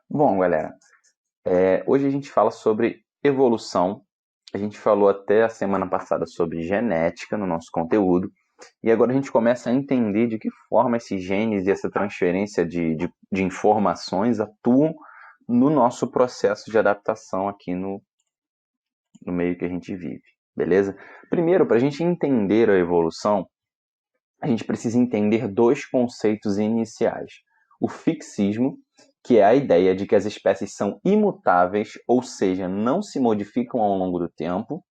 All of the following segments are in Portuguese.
Bom, galera, hoje a gente fala sobre evolução. A gente falou até a semana passada sobre genética no nosso conteúdo. E agora a gente começa a entender de que forma esses genes e essa transferência de informações atuam no nosso processo de adaptação aqui no meio que a gente vive, beleza? Primeiro, para a gente entender a evolução, a gente precisa entender dois conceitos iniciais. O fixismo, que é a ideia de que as espécies são imutáveis, ou seja, não se modificam ao longo do tempo,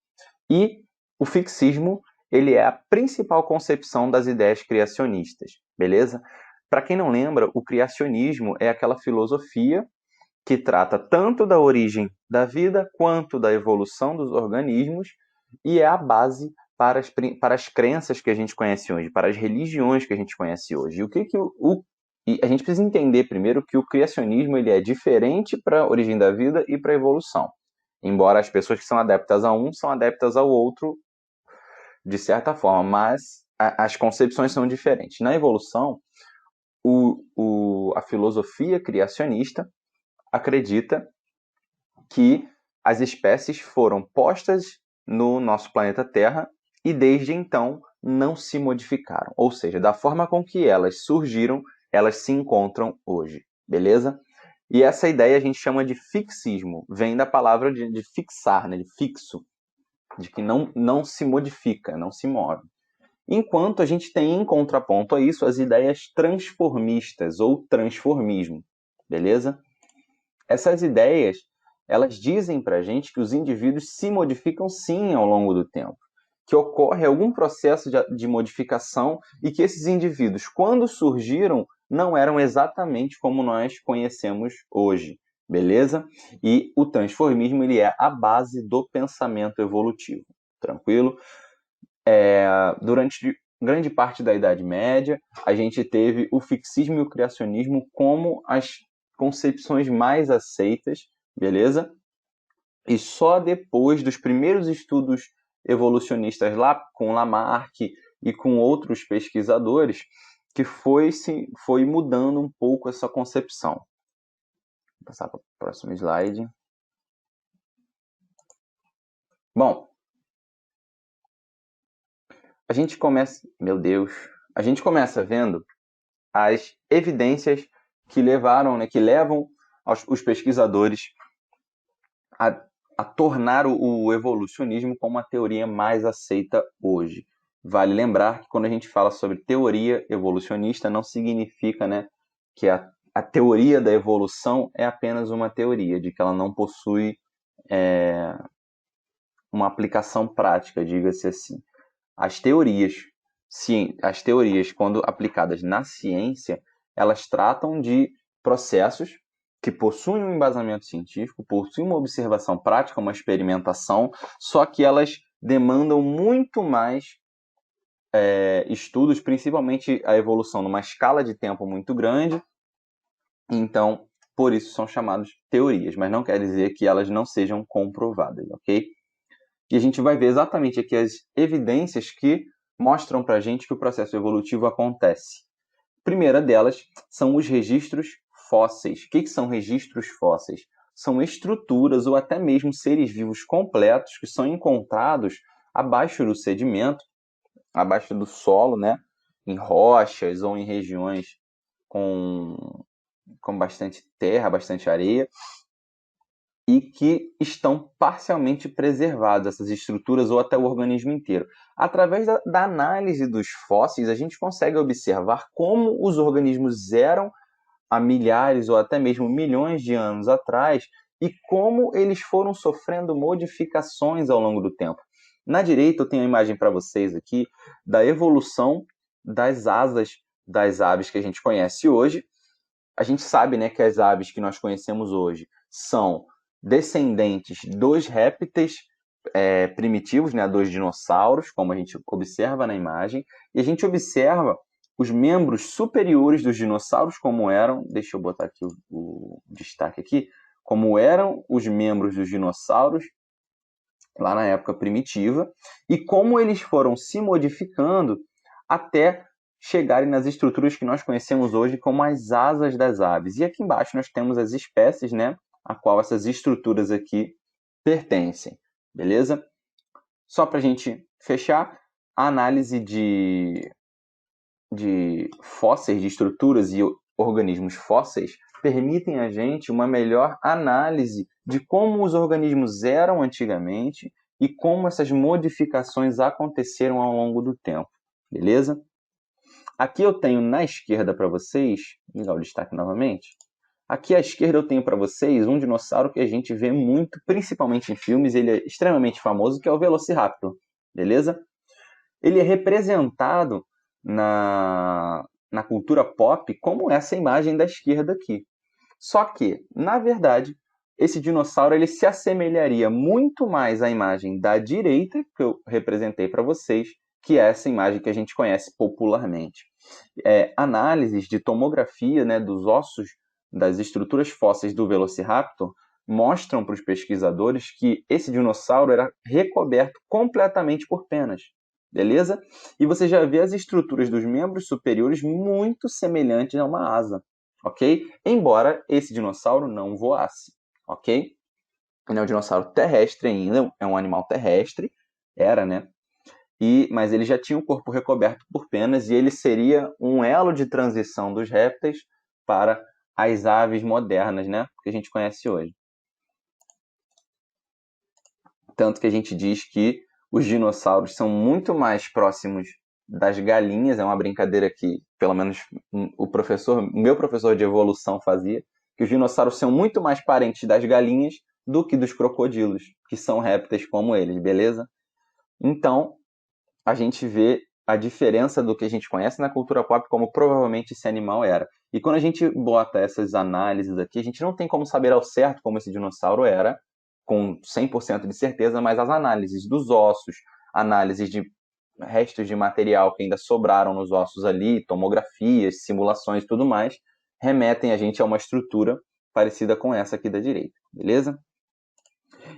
e o fixismo, ele é a principal concepção das ideias criacionistas, beleza? Para quem não lembra, o criacionismo é aquela filosofia que trata tanto da origem da vida quanto da evolução dos organismos e é a base para as crenças que a gente conhece hoje, para as religiões que a gente conhece hoje. E e a gente precisa entender primeiro que o criacionismo ele é diferente para a origem da vida e para a evolução. Embora as pessoas que são adeptas a um são adeptas ao outro de certa forma, mas as concepções são diferentes. Na evolução, a filosofia criacionista acredita que as espécies foram postas no nosso planeta Terra e desde então não se modificaram. Ou seja, da forma com que elas surgiram, elas se encontram hoje. Beleza? E essa ideia a gente chama de fixismo. Vem da palavra de fixar, né? De fixo. De que não se modifica, não se move. Enquanto a gente tem em contraponto a isso as ideias transformistas ou transformismo. Beleza? Essas ideias, elas dizem para a gente que os indivíduos se modificam sim ao longo do tempo, que ocorre algum processo de modificação e que esses indivíduos, quando surgiram, não eram exatamente como nós conhecemos hoje, beleza? E o transformismo ele é a base do pensamento evolutivo, tranquilo? Durante grande parte da Idade Média, a gente teve o fixismo e o criacionismo como as concepções mais aceitas, beleza? E só depois dos primeiros estudos evolucionistas lá com Lamarck e com outros pesquisadores que foi mudando um pouco essa concepção. Vou passar para o próximo slide. Bom, a gente começa, meu Deus, a gente começa vendo as evidências que levaram, né, que levam os pesquisadores a, a tornar o evolucionismo como a teoria mais aceita hoje. Vale lembrar que quando a gente fala sobre teoria evolucionista, não significa, né, que a teoria da evolução é apenas uma teoria, de que ela não possui uma aplicação prática, diga-se assim. As teorias, sim, as teorias, quando aplicadas na ciência, elas tratam de processos que possuem um embasamento científico, possuem uma observação prática, uma experimentação, só que elas demandam muito mais estudos, principalmente a evolução numa escala de tempo muito grande. Então, por isso são chamadas teorias, mas não quer dizer que elas não sejam comprovadas, ok? E a gente vai ver exatamente aqui as evidências que mostram para a gente que o processo evolutivo acontece. A primeira delas são os registros fósseis. O que são registros fósseis? São estruturas ou até mesmo seres vivos completos que são encontrados abaixo do sedimento, abaixo do solo, né? Em rochas ou em regiões com bastante terra, bastante areia, e que estão parcialmente preservadas, essas estruturas ou até o organismo inteiro. Através da análise dos fósseis, a gente consegue observar como os organismos eram há milhares ou até mesmo milhões de anos atrás e como eles foram sofrendo modificações ao longo do tempo. Na direita eu tenho a imagem para vocês aqui da evolução das asas das aves que a gente conhece hoje. A gente sabe, né, que as aves que nós conhecemos hoje são descendentes dos répteis primitivos, né, dos dinossauros, como a gente observa na imagem, e a gente observa os membros superiores dos dinossauros como eram, deixa eu botar aqui o destaque aqui, como eram os membros dos dinossauros lá na época primitiva, e como eles foram se modificando até chegarem nas estruturas que nós conhecemos hoje como as asas das aves. E aqui embaixo nós temos as espécies, né, a qual essas estruturas aqui pertencem, beleza? Só para a gente fechar, a análise de fósseis, de estruturas e organismos fósseis permitem a gente uma melhor análise de como os organismos eram antigamente e como essas modificações aconteceram ao longo do tempo, beleza? Aqui eu tenho na esquerda para vocês, vou ligar o destaque novamente, aqui à esquerda eu tenho para vocês um dinossauro que a gente vê muito, principalmente em filmes, ele é extremamente famoso, que é o Velociraptor, beleza? Ele é representado na cultura pop como essa imagem da esquerda aqui. Só que, na verdade, esse dinossauro ele se assemelharia muito mais à imagem da direita, que eu representei para vocês, que é essa imagem que a gente conhece popularmente. Análises de tomografia, né, dos ossos, das estruturas fósseis do Velociraptor, mostram para os pesquisadores que esse dinossauro era recoberto completamente por penas, beleza? E você já vê as estruturas dos membros superiores muito semelhantes a uma asa, ok? Embora esse dinossauro não voasse, ok? Ele é um dinossauro terrestre ainda, é um animal terrestre, era, né? Mas ele já tinha o corpo recoberto por penas e ele seria um elo de transição dos répteis para as aves modernas, né? Que a gente conhece hoje. Tanto que a gente diz que os dinossauros são muito mais próximos das galinhas, é uma brincadeira que, pelo menos, meu professor de evolução fazia, que os dinossauros são muito mais parentes das galinhas do que dos crocodilos, que são répteis como eles, beleza? Então, a gente vê a diferença do que a gente conhece na cultura pop como provavelmente esse animal era. E quando a gente bota essas análises aqui, a gente não tem como saber ao certo como esse dinossauro era, com 100% de certeza, mas as análises dos ossos, análises de restos de material que ainda sobraram nos ossos ali, tomografias, simulações e tudo mais, remetem a gente a uma estrutura parecida com essa aqui da direita, beleza?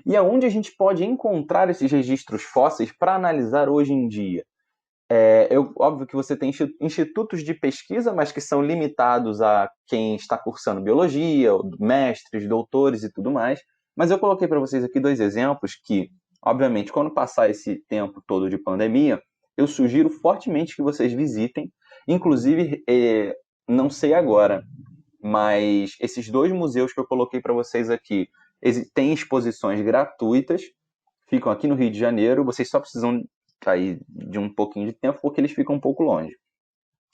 E aonde a gente pode encontrar esses registros fósseis para analisar hoje em dia? Óbvio que você tem institutos de pesquisa, mas que são limitados a quem está cursando biologia, mestres, doutores e tudo mais. Mas eu coloquei para vocês aqui 2 exemplos que, obviamente, quando passar esse tempo todo de pandemia, eu sugiro fortemente que vocês visitem. Inclusive, não sei agora, mas esses 2 museus que eu coloquei para vocês aqui, têm exposições gratuitas, ficam aqui no Rio de Janeiro, vocês só precisam sair de um pouquinho de tempo porque eles ficam um pouco longe.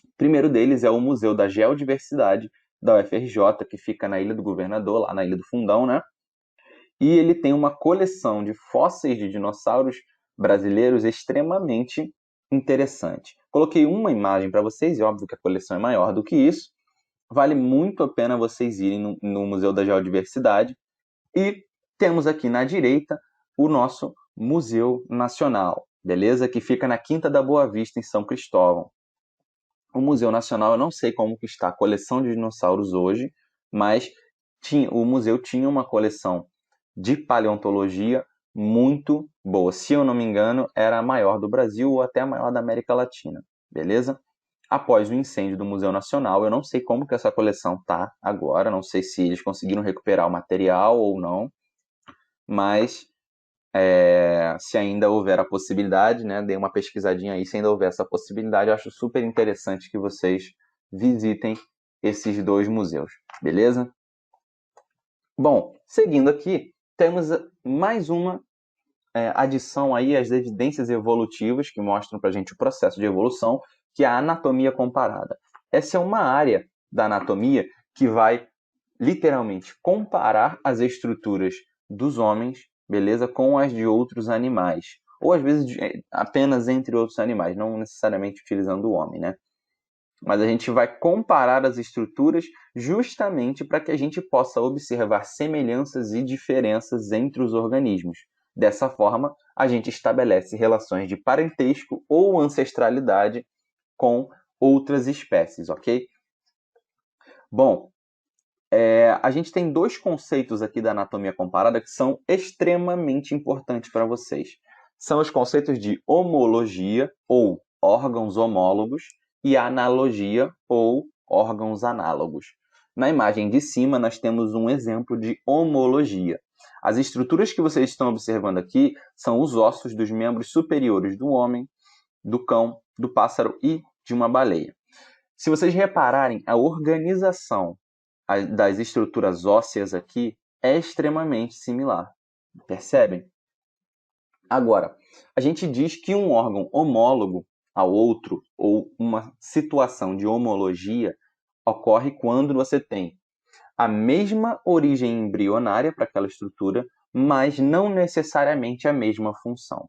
O primeiro deles é o Museu da Geodiversidade da UFRJ, que fica na Ilha do Governador, lá na Ilha do Fundão, né? E ele tem uma coleção de fósseis de dinossauros brasileiros extremamente interessante. Coloquei uma imagem para vocês, e óbvio que a coleção é maior do que isso. Vale muito a pena vocês irem no Museu da Geodiversidade. E temos aqui na direita o nosso Museu Nacional, beleza? Que fica na Quinta da Boa Vista, em São Cristóvão. O Museu Nacional, eu não sei como que está a coleção de dinossauros hoje, mas o museu tinha uma coleção de paleontologia muito boa. Se eu não me engano, era a maior do Brasil ou até a maior da América Latina, beleza? Após o incêndio do Museu Nacional, eu não sei como que essa coleção está agora, não sei se eles conseguiram recuperar o material ou não, mas se ainda houver a possibilidade, né, dê uma pesquisadinha aí, se ainda houver essa possibilidade, eu acho super interessante que vocês visitem esses 2 museus, beleza? Bom, seguindo aqui, temos mais uma adição aí às evidências evolutivas que mostram para a gente o processo de evolução, que é a anatomia comparada. Essa é uma área da anatomia que vai literalmente comparar as estruturas dos homens, beleza, com as de outros animais, ou às vezes apenas entre outros animais, não necessariamente utilizando o homem, né? Mas a gente vai comparar as estruturas justamente para que a gente possa observar semelhanças e diferenças entre os organismos. Dessa forma, a gente estabelece relações de parentesco ou ancestralidade com outras espécies, ok? Bom, a gente tem 2 conceitos aqui da anatomia comparada que são extremamente importantes para vocês. São os conceitos de homologia, ou órgãos homólogos, e analogia, ou órgãos análogos. Na imagem de cima, nós temos um exemplo de homologia. As estruturas que vocês estão observando aqui são os ossos dos membros superiores do homem, do cão, do pássaro e de uma baleia. Se vocês repararem, a organização das estruturas ósseas aqui é extremamente similar. Percebem? Agora, a gente diz que um órgão homólogo ao outro, ou uma situação de homologia, ocorre quando você tem a mesma origem embrionária para aquela estrutura, mas não necessariamente a mesma função.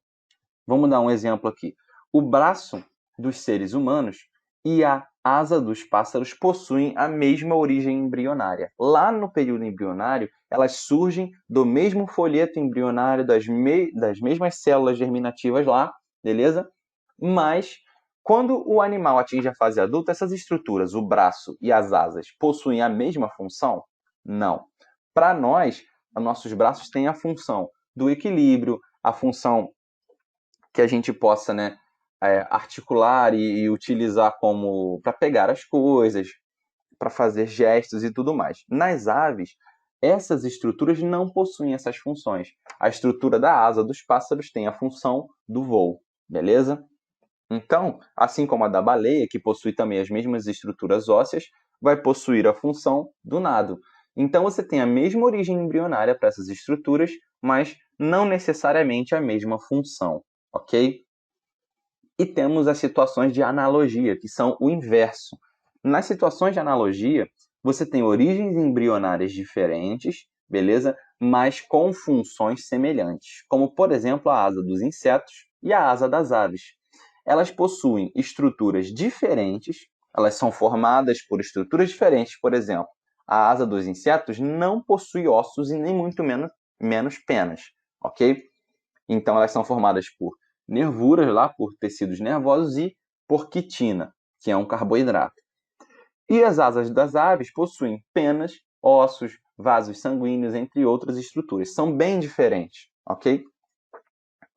Vamos dar um exemplo aqui. O braço dos seres humanos e a asa dos pássaros possuem a mesma origem embrionária. Lá no período embrionário, elas surgem do mesmo folheto embrionário, das mesmas células germinativas lá, beleza? Mas, quando o animal atinge a fase adulta, essas estruturas, o braço e as asas, possuem a mesma função? Não. Para nós, nossos braços têm a função do equilíbrio, a função que a gente possa, né, articular e utilizar como para pegar as coisas, para fazer gestos e tudo mais. Nas aves, essas estruturas não possuem essas funções. A estrutura da asa dos pássaros tem a função do voo, beleza? Então, assim como a da baleia, que possui também as mesmas estruturas ósseas, vai possuir a função do nado. Então, você tem a mesma origem embrionária para essas estruturas, mas não necessariamente a mesma função, ok? E temos as situações de analogia, que são o inverso. Nas situações de analogia, você tem origens embrionárias diferentes, beleza? Mas com funções semelhantes, como, por exemplo, a asa dos insetos e a asa das aves. Elas possuem estruturas diferentes, elas são formadas por estruturas diferentes, por exemplo, a asa dos insetos não possui ossos e nem muito menos penas, ok? Então, elas são formadas por nervuras, lá por tecidos nervosos, e por quitina, que é um carboidrato. E as asas das aves possuem penas, ossos, vasos sanguíneos, entre outras estruturas. São bem diferentes, ok?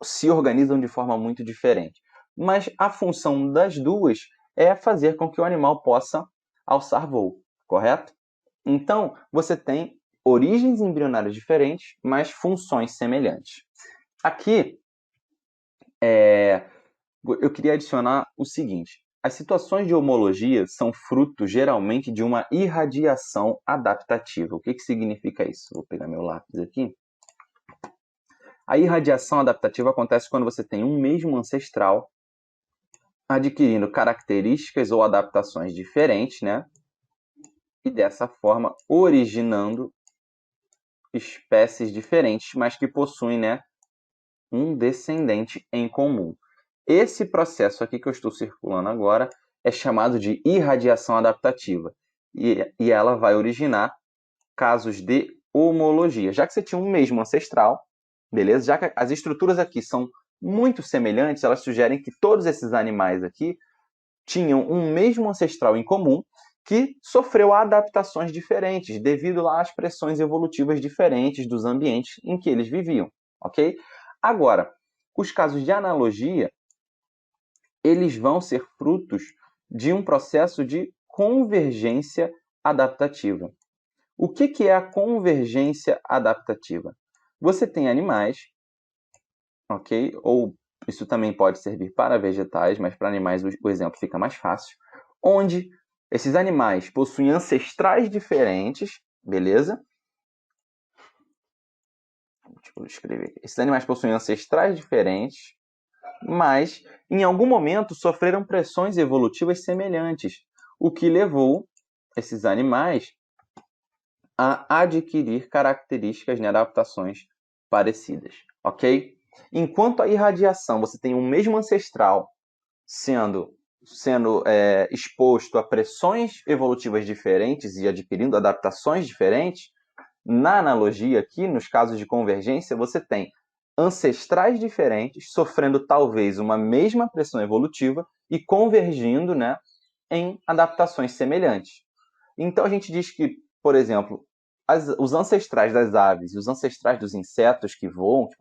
Se organizam de forma muito diferente. Mas a função das duas é fazer com que o animal possa alçar voo, correto? Então, você tem origens embrionárias diferentes, mas funções semelhantes. Aqui, eu queria adicionar o seguinte: as situações de homologia são fruto, geralmente, de uma irradiação adaptativa. O que significa isso? Vou pegar meu lápis aqui. A irradiação adaptativa acontece quando você tem um mesmo ancestral adquirindo características ou adaptações diferentes, né? E dessa forma originando espécies diferentes, mas que possuem, né, um descendente em comum. Esse processo aqui que eu estou circulando agora é chamado de irradiação adaptativa. E ela vai originar casos de homologia. Já que você tinha um mesmo ancestral, beleza? Já que as estruturas aqui são muito semelhantes, elas sugerem que todos esses animais aqui tinham um mesmo ancestral em comum que sofreu adaptações diferentes devido lá às pressões evolutivas diferentes dos ambientes em que eles viviam, ok? Agora, os casos de analogia, eles vão ser frutos de um processo de convergência adaptativa. O que é a convergência adaptativa? Você tem animais, ok? Ou isso também pode servir para vegetais, mas para animais o exemplo fica mais fácil, onde esses animais possuem ancestrais diferentes, beleza? Deixa eu escrever aqui. Esses animais possuem ancestrais diferentes, mas em algum momento sofreram pressões evolutivas semelhantes, o que levou esses animais a adquirir características de adaptações parecidas, ok? Enquanto a irradiação, você tem um mesmo ancestral sendo exposto a pressões evolutivas diferentes e adquirindo adaptações diferentes, na analogia aqui, nos casos de convergência, você tem ancestrais diferentes sofrendo talvez uma mesma pressão evolutiva e convergindo, né, em adaptações semelhantes. Então a gente diz que, por exemplo, os ancestrais das aves e os ancestrais dos insetos que voam, que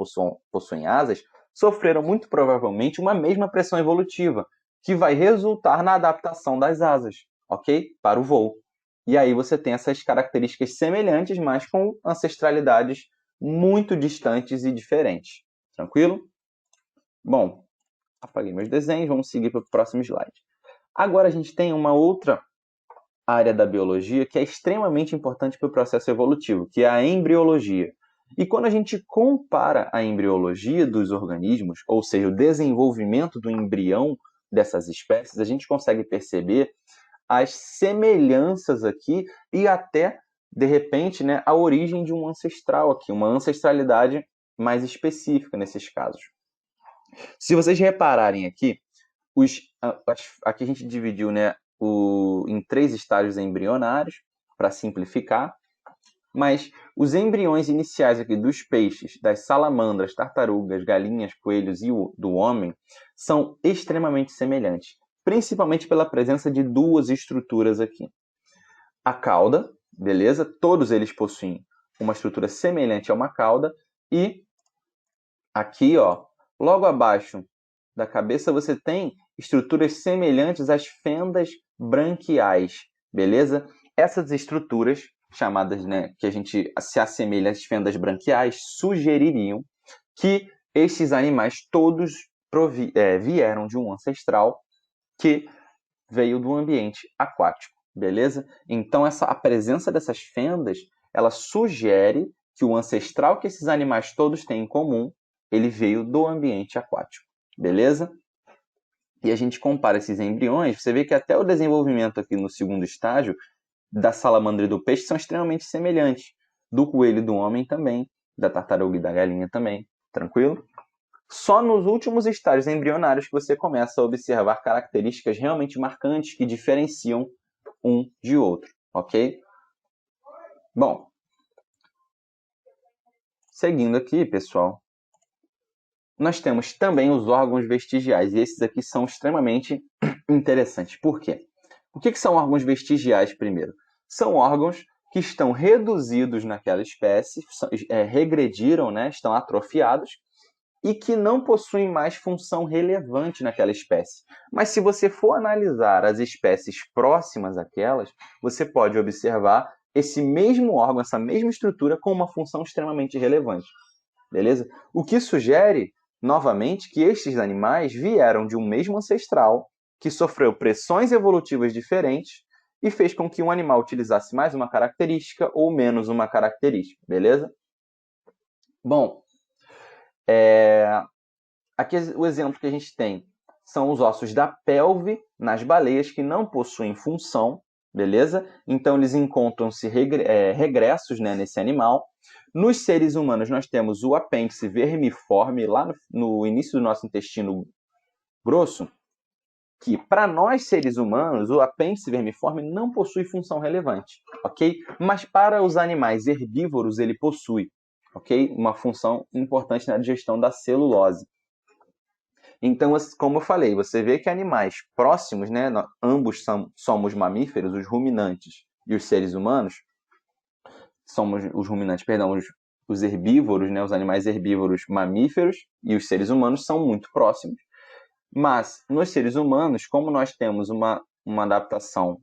possuem asas, sofreram muito provavelmente uma mesma pressão evolutiva, que vai resultar na adaptação das asas, ok? Para o voo. E aí você tem essas características semelhantes, mas com ancestralidades muito distantes e diferentes. Tranquilo? Bom, apaguei meus desenhos, vamos seguir para o próximo slide. Agora a gente tem uma outra área da biologia que é extremamente importante para o processo evolutivo, que é a embriologia. E quando a gente compara a embriologia dos organismos, ou seja, o desenvolvimento do embrião dessas espécies, a gente consegue perceber as semelhanças aqui e até, de repente, né, a origem de um ancestral aqui, uma ancestralidade mais específica nesses casos. Se vocês repararem aqui, aqui a gente dividiu, né, em 3 estágios embrionários, para simplificar, mas os embriões iniciais aqui dos peixes, das salamandras, tartarugas, galinhas, coelhos e do homem são extremamente semelhantes, principalmente pela presença de 2 estruturas aqui. A cauda, beleza? Todos eles possuem uma estrutura semelhante a uma cauda e aqui, ó, logo abaixo da cabeça você tem estruturas semelhantes às fendas branquiais, beleza? Essas estruturas, chamadas, né, que a gente se assemelha às fendas branquiais, sugeririam que estes animais todos vieram de um ancestral que veio do ambiente aquático, beleza? Então, a presença dessas fendas, ela sugere que o ancestral que esses animais todos têm em comum, ele veio do ambiente aquático, beleza? E a gente compara esses embriões, você vê que até o desenvolvimento aqui no segundo estágio da salamandra e do peixe são extremamente semelhantes. Do coelho e do homem também, da tartaruga e da galinha também, tranquilo? Só nos últimos estágios embrionários que você começa a observar características realmente marcantes que diferenciam um de outro, ok? Bom, seguindo aqui, pessoal, nós temos também os órgãos vestigiais, e esses aqui são extremamente interessantes. Por quê? O que são órgãos vestigiais, primeiro? São órgãos que estão reduzidos naquela espécie, regrediram, né, estão atrofiados, e que não possuem mais função relevante naquela espécie. Mas se você for analisar as espécies próximas àquelas, você pode observar esse mesmo órgão, essa mesma estrutura com uma função extremamente relevante. Beleza? O que sugere, novamente, que estes animais vieram de um mesmo ancestral que sofreu pressões evolutivas diferentes e fez com que um animal utilizasse mais uma característica ou menos uma característica. Beleza? Bom, aqui o exemplo que a gente tem são os ossos da pelve nas baleias que não possuem função, beleza? Então, eles encontram-se regressos, né, nesse animal. Nos seres humanos, nós temos o apêndice vermiforme, lá no início do nosso intestino grosso, que, para nós, seres humanos, o apêndice vermiforme não possui função relevante, ok? Mas para os animais herbívoros, ele possui, ok? Uma função importante na digestão da celulose. Então, como eu falei, você vê que animais próximos, né, ambos somos mamíferos, os ruminantes e os seres humanos, somos os ruminantes, perdão, os herbívoros, né, os animais herbívoros mamíferos e os seres humanos são muito próximos. Mas, nos seres humanos, como nós temos uma adaptação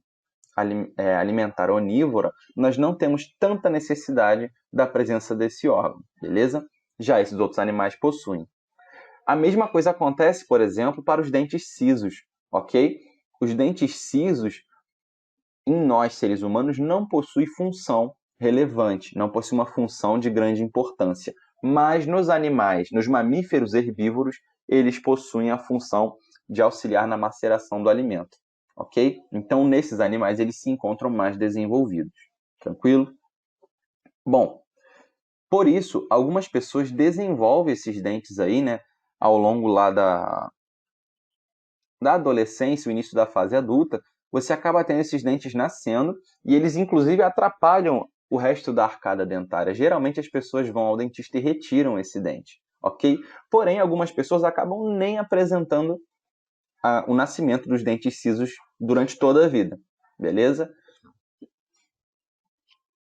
alimentar onívora, nós não temos tanta necessidade da presença desse órgão, beleza? Já esses outros animais possuem. A mesma coisa acontece, por exemplo, para os dentes cisos, ok? Os dentes cisos, em nós, seres humanos, não possuem função relevante, não possui uma função de grande importância. Mas nos animais, nos mamíferos herbívoros, eles possuem a função de auxiliar na maceração do alimento, ok? Então, nesses animais, eles se encontram mais desenvolvidos. Tranquilo? Bom, por isso, algumas pessoas desenvolvem esses dentes aí, né, ao longo lá da adolescência, o início da fase adulta, você acaba tendo esses dentes nascendo e eles, inclusive, atrapalham o resto da arcada dentária. Geralmente, as pessoas vão ao dentista e retiram esse dente, ok? Porém, algumas pessoas acabam nem apresentando o nascimento dos dentes cisos durante toda a vida, beleza?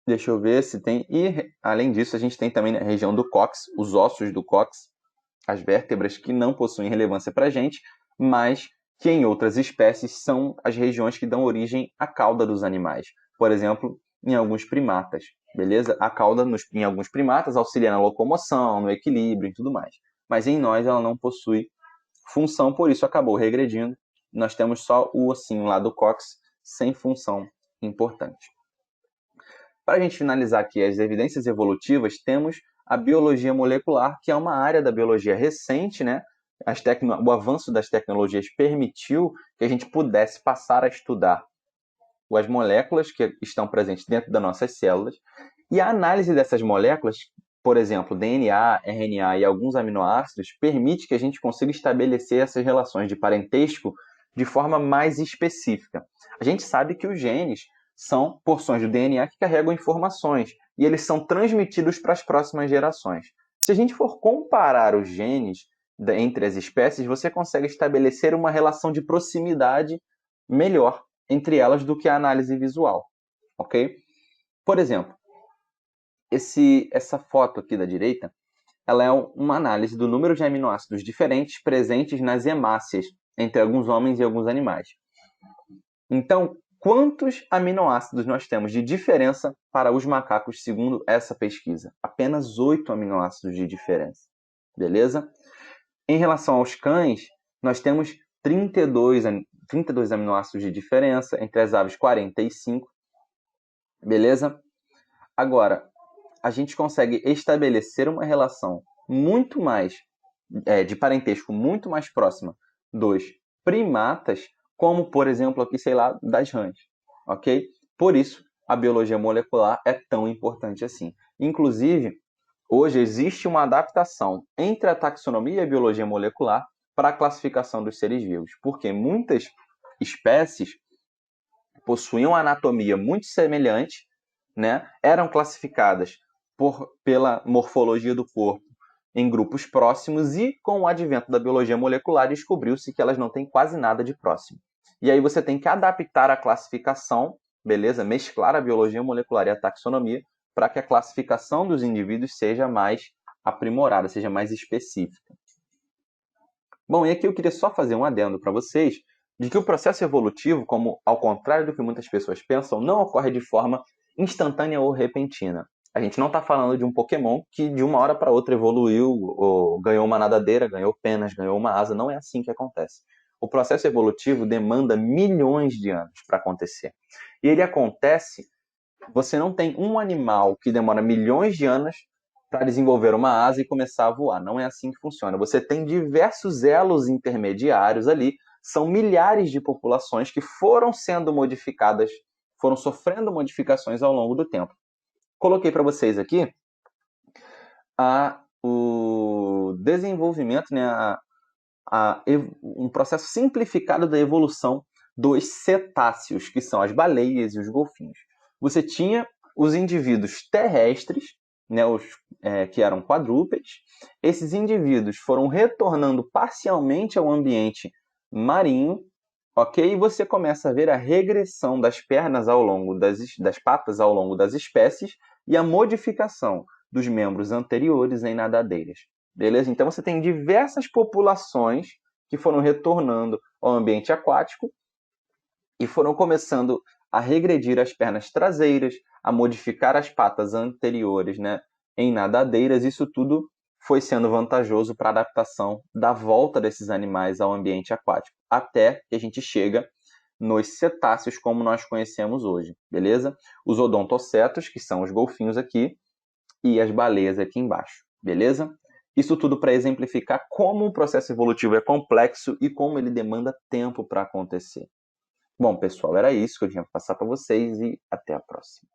Deixa eu ver se tem... E, além disso, a gente tem também na região do cóccix, os ossos do cóccix, as vértebras que não possuem relevância para a gente, mas que em outras espécies são as regiões que dão origem à cauda dos animais. Por exemplo, em alguns primatas, beleza? A cauda em alguns primatas auxilia na locomoção, no equilíbrio e tudo mais. Mas em nós ela não possui função, por isso acabou regredindo. Nós temos só o ossinho lá do cóccix sem função importante. Para a gente finalizar aqui as evidências evolutivas, temos a biologia molecular, que é uma área da biologia recente, né? O avanço das tecnologias permitiu que a gente pudesse passar a estudar as moléculas que estão presentes dentro das nossas células e a análise dessas moléculas, por exemplo, DNA, RNA e alguns aminoácidos, permite que a gente consiga estabelecer essas relações de parentesco de forma mais específica. A gente sabe que os genes são porções do DNA que carregam informações e eles são transmitidos para as próximas gerações. Se a gente for comparar os genes entre as espécies, você consegue estabelecer uma relação de proximidade melhor entre elas do que a análise visual, ok? Por exemplo, essa foto aqui da direita, ela é uma análise do número de aminoácidos diferentes presentes nas hemácias entre alguns homens e alguns animais. Então, quantos aminoácidos nós temos de diferença para os macacos, segundo essa pesquisa? Apenas 8 aminoácidos de diferença, beleza? Em relação aos cães, nós temos 32 aminoácidos de diferença, entre as aves 45, beleza? Agora, a gente consegue estabelecer uma relação muito mais, de parentesco muito mais próxima dos primatas, como, por exemplo, aqui, sei lá, das rãs, ok? Por isso, a biologia molecular é tão importante assim. Inclusive, hoje existe uma adaptação entre a taxonomia e a biologia molecular para a classificação dos seres vivos, porque muitas espécies possuíam anatomia muito semelhante, né? Eram classificadas pela morfologia do corpo em grupos próximos e, com o advento da biologia molecular, descobriu-se que elas não têm quase nada de próximo. E aí você tem que adaptar a classificação, beleza? Mesclar a biologia molecular e a taxonomia para que a classificação dos indivíduos seja mais aprimorada, seja mais específica. Bom, e aqui eu queria só fazer um adendo para vocês de que o processo evolutivo, como ao contrário do que muitas pessoas pensam, não ocorre de forma instantânea ou repentina. A gente não está falando de um Pokémon que de uma hora para outra evoluiu, ou ganhou uma nadadeira, ganhou penas, ganhou uma asa. Não é assim que acontece. O processo evolutivo demanda milhões de anos para acontecer. E ele acontece, você não tem um animal que demora milhões de anos para desenvolver uma asa e começar a voar. Não é assim que funciona. Você tem diversos elos intermediários ali, são milhares de populações que foram sendo modificadas, foram sofrendo modificações ao longo do tempo. Coloquei para vocês aqui o desenvolvimento, né, um processo simplificado da evolução dos cetáceos, que são as baleias e os golfinhos. Você tinha os indivíduos terrestres, né, que eram quadrúpedes. Esses indivíduos foram retornando parcialmente ao ambiente marinho, ok? E você começa a ver a regressão das pernas ao longo das patas ao longo das espécies e a modificação dos membros anteriores em nadadeiras. Beleza? Então você tem diversas populações que foram retornando ao ambiente aquático e foram começando a regredir as pernas traseiras, a modificar as patas anteriores, né, em nadadeiras. Isso tudo foi sendo vantajoso para a adaptação da volta desses animais ao ambiente aquático, até que a gente chega nos cetáceos como nós conhecemos hoje, beleza? Os odontocetos, que são os golfinhos aqui, e as baleias aqui embaixo, beleza? Isso tudo para exemplificar como o processo evolutivo é complexo e como ele demanda tempo para acontecer. Bom, pessoal, era isso que eu tinha para passar para vocês e até a próxima.